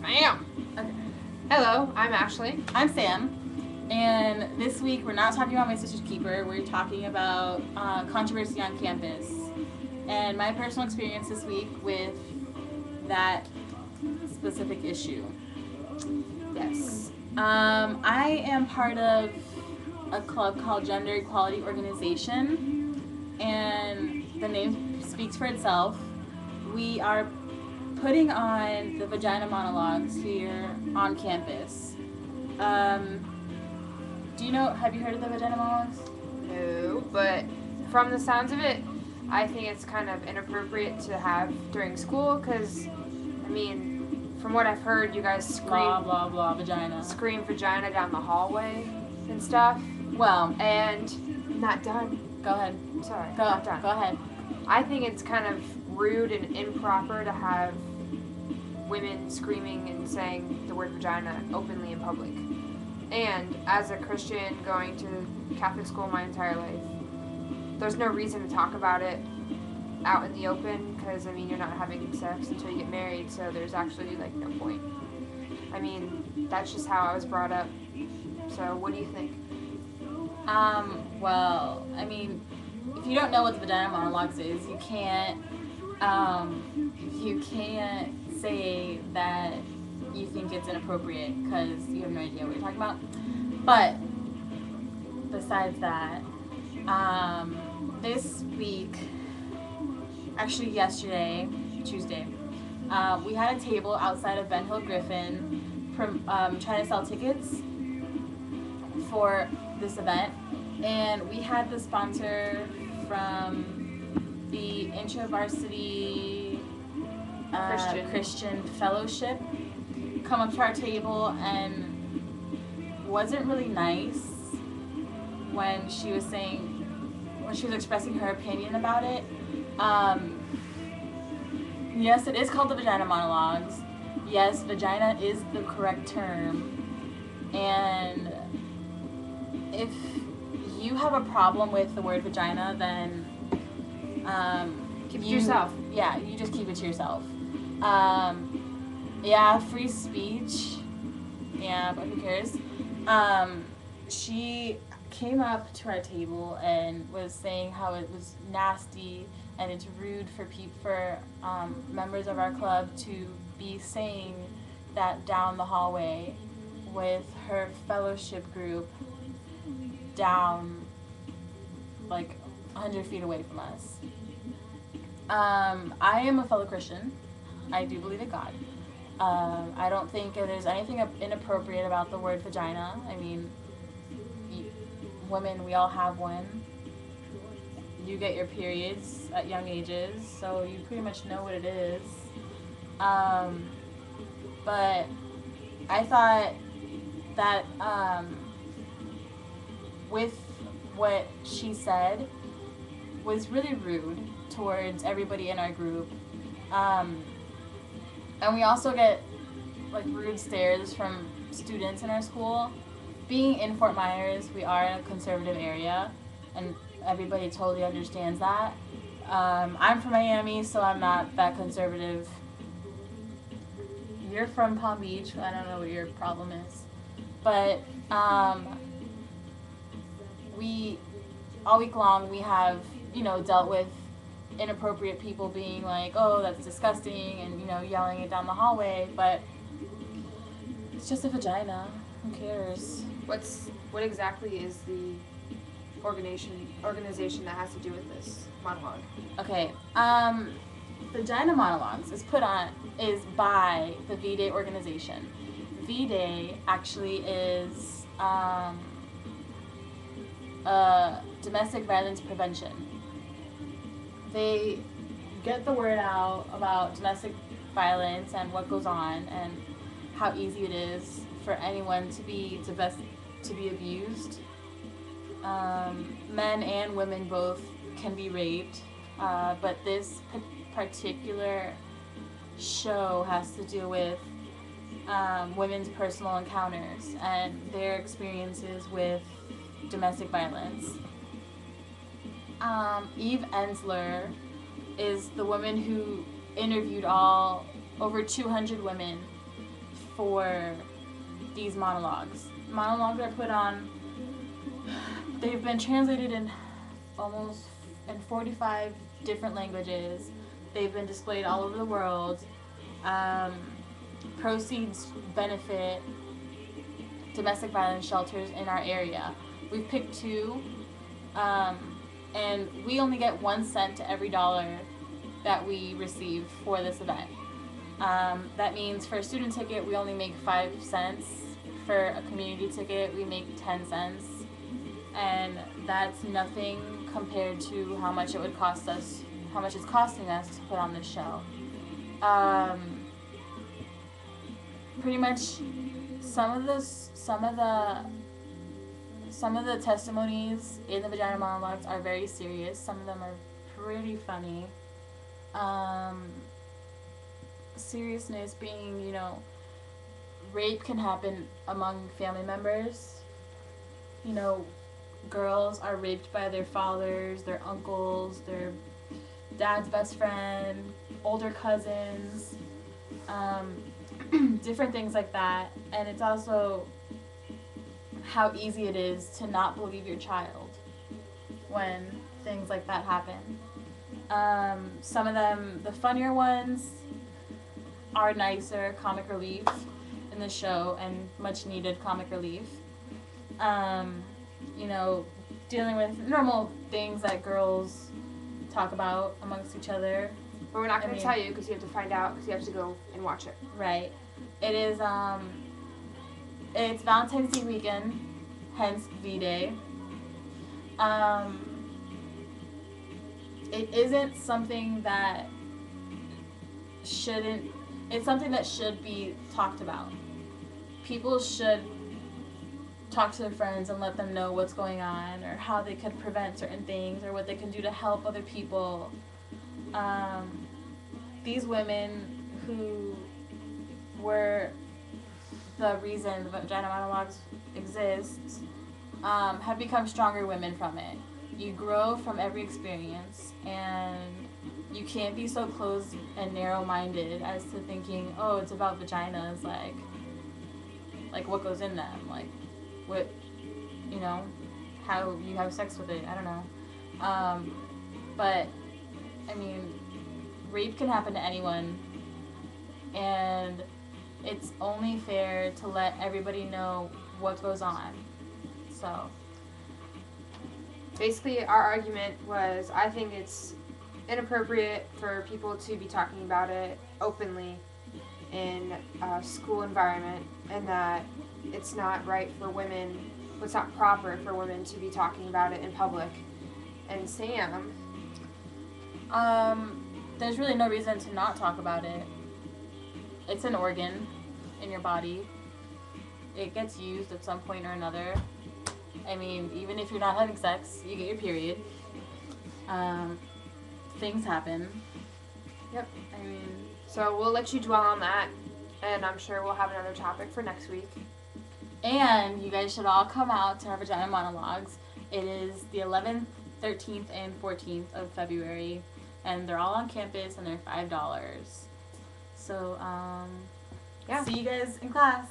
ma'am. Okay. Hello, I'm Ashley. I'm Sam, and this week we're not talking about My Sister's Keeper. We're talking about controversy on campus and my personal experience this week with that specific issue. Yes. I am part of a club called Gender Equality Organization, and the name speaks for itself. We are putting on the vagina monologues here on campus. Have you heard of the vagina monologues? No, but from the sounds of it, I think it's kind of inappropriate to have during school because, from what I've heard, you guys Blah, blah, blah, vagina. scream vagina down the hallway and stuff. Well, And I'm not done. go ahead. Sorry, Go, not done. go ahead. I think it's kind of rude and improper to have women screaming and saying the word vagina openly in public. And as a Christian going to Catholic school my entire life, there's no reason to talk about it out in the open because, you're not having sex until you get married, so there's actually, no point. That's just how I was brought up. So what do you think? If you don't know what the vagina monologues is, you can't say that you think it's inappropriate because you have no idea what you're talking about. But besides that, this week, actually yesterday, Tuesday, we had a table outside of Ben Hill Griffin trying to sell tickets for this event, and we had the sponsor from the IntraVarsity Christian Fellowship come up to our table and wasn't really nice when she was expressing her opinion about it. Yes, it is called the vagina monologues. Yes, vagina is the correct term. And if you have a problem with the word vagina, then Keep it to yourself. Yeah, you just keep it to yourself. Free speech. Yeah, but who cares? She came up to our table and was saying how it was nasty and it's rude for members of our club to be saying that down the hallway with her fellowship group down 100 feet away from us. I am a fellow Christian. I do believe in God. I don't think there's anything inappropriate about the word vagina. Women, we all have one. You get your periods at young ages, so you pretty much know what it is. But I thought that with what she said was really rude towards everybody in our group. And we also get rude stares from students in our school. Being in Fort Myers, we are in a conservative area, and everybody totally understands that. I'm from Miami, so I'm not that conservative. You're from Palm Beach. I don't know what your problem is. But all week long, we have, dealt with inappropriate people being like, oh, that's disgusting, and, yelling it down the hallway. But it's just a vagina. Who cares? What exactly is the organization that has to do with this monologue? Okay, Vagina Monologues is by the V-Day organization. V-Day actually is domestic violence prevention. They get the word out about domestic violence and what goes on and how easy it is for anyone to be abused. Men and women both can be raped, but this particular show has to do with women's personal encounters and their experiences with domestic violence. Eve Ensler is the woman who interviewed over 200 women for these monologues. Monologues are put on, they've been translated in 45 different languages. They've been displayed all over the world. Proceeds benefit domestic violence shelters in our area. We've picked 2, and we only get 1 cent to every dollar that we receive for this event. That means for a student ticket, we only make 5 cents. For a community ticket, we make 10 cents. And that's nothing compared to how much it would cost us, how much it's costing us to put on this show. Pretty much some of the testimonies in the Vagina Monologues are very serious. Some of them are pretty funny. Seriousness being, you know, rape can happen among family members. You know, girls are raped by their fathers, their uncles, their dad's best friend, older cousins, different things like that. And it's also how easy it is to not believe your child when things like that happen. Some of them, the funnier ones, are nicer comic relief in the show and much needed comic relief. You know, dealing with normal things that girls talk about amongst each other. But we're not going to tell you because you have to find out because you have to go and watch it. Right. It is, it's Valentine's Day weekend, hence V-Day. It isn't something that it's something that should be talked about. People should talk to their friends and let them know what's going on or how they could prevent certain things or what they can do to help other people. These women who were the reason the Vagina Monologues exists have become stronger women from it. You grow from every experience, and you can't be so closed and narrow-minded as to thinking, oh, it's about vaginas, like what goes in them, like what, you know, how you have sex with it, I don't know. But, I mean, rape can happen to anyone, and it's only fair to let everybody know what goes on. So basically, our argument was, I think it's inappropriate for people to be talking about it openly in a school environment, and that it's not right for women, it's not proper for women to be talking about it in public. And Sam? There's really no reason to not talk about it. It's an organ in your body. It gets used at some point or another. I mean, even if you're not having sex, you get your period. Things happen. Yep. I mean, so we'll let you dwell on that, and I'm sure we'll have another topic for next week. And you guys should all come out to our Vagina Monologues. It is the 11th, 13th, and 14th of February, and they're all on campus, and they're $5. So, yeah. See you guys in class.